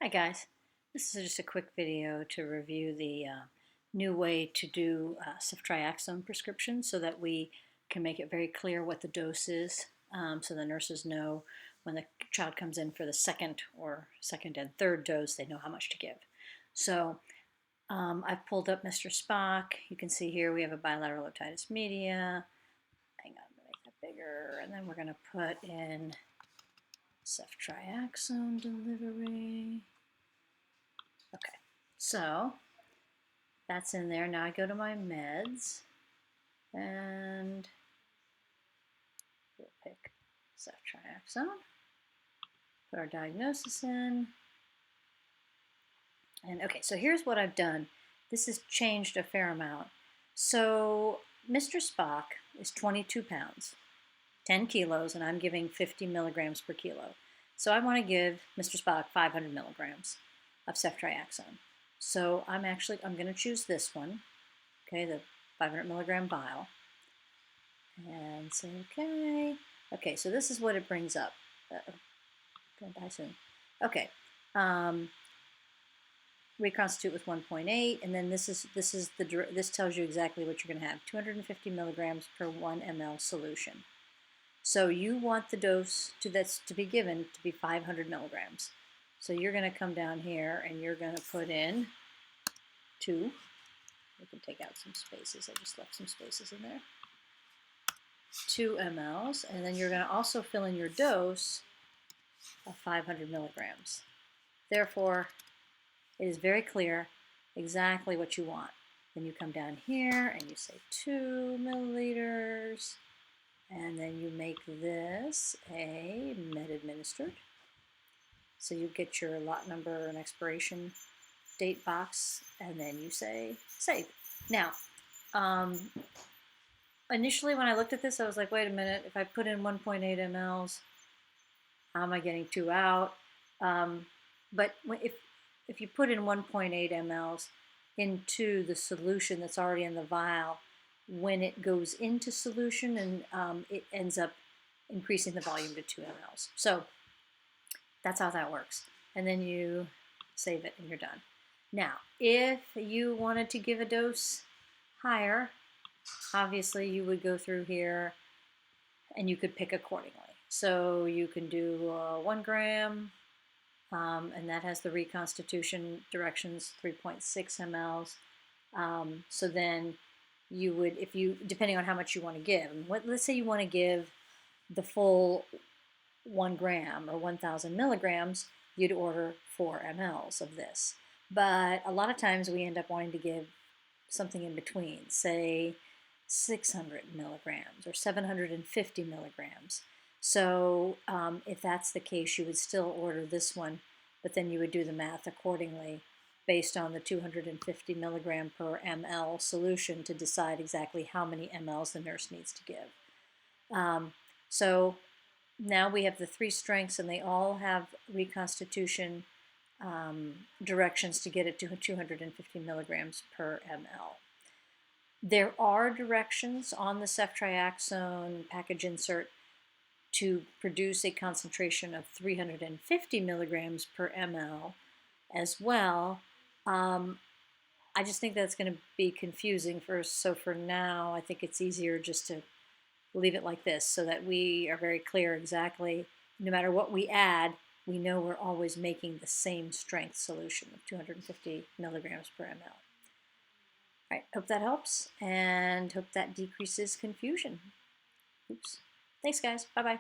Hi guys, this is just a quick video to review the new way to do ceftriaxone prescription so that we can make it very clear what the dose is, so the nurses know when the child comes in for the second and third dose, they know how much to give. So I've pulled up Mr. Spock. You can see here we have a bilateral otitis media. Hang on, I'm going to make that bigger, and then we're going to put in ceftriaxone delivery. Okay, so that's in there. Now I go to my meds and we'll pick ceftriaxone, put our diagnosis in. And okay, so here's what I've done. This has changed a fair amount. So Mr. Spock is 22 pounds, 10 kilos, and I'm giving 50 milligrams per kilo. So I want to give Mr. Spock 500 milligrams of ceftriaxone. So I'm going to choose this one, okay, the 500 milligram vial, and say okay. Okay, so this is what it brings up. Gonna die soon. Okay, reconstitute with 1.8, and then this tells you exactly what you're going to have: 250 milligrams per 1 ml solution. So you want the dose to be given to be 500 milligrams. So you're going to come down here and you're going to put in 2. We can take out some spaces. I just left some spaces in there. 2 mLs, and then you're going to also fill in your dose of 500 milligrams. Therefore, it is very clear exactly what you want. Then you come down here and you say 2 milliliters, and then you make this a med-administered. So you get your lot number and expiration date box, and then you say save. Now, initially when I looked at this, I was like, wait a minute, if I put in 1.8 mLs, how am I getting 2 out? But if you put in 1.8 mLs into the solution that's already in the vial, when it goes into solution, and it ends up increasing the volume to 2 mLs. So that's how that works. And then you save it and you're done. Now, if you wanted to give a dose higher, obviously you would go through here and you could pick accordingly. So you can do 1 gram, and that has the reconstitution directions, 3.6 mLs. So then you would, depending on how much you want to give, let's say you want to give the full 1 gram or 1,000 milligrams, you'd order 4 mLs of this. But a lot of times we end up wanting to give something in between, say 600 milligrams or 750 milligrams. So if that's the case, you would still order this one, but then you would do the math accordingly based on the 250 milligram per ml solution to decide exactly how many mLs the nurse needs to give. So now we have the 3 strengths, and they all have reconstitution directions to get it to 250 milligrams per ml. There are directions on the ceftriaxone package insert to produce a concentration of 350 milligrams per ml as well. I just think that's going to be confusing so for now, I think it's easier just to leave it like this so that we are very clear exactly, no matter what we add, we know we're always making the same strength solution of 250 milligrams per ml. All right, hope that helps and hope that decreases confusion. Oops. Thanks, guys. Bye-bye.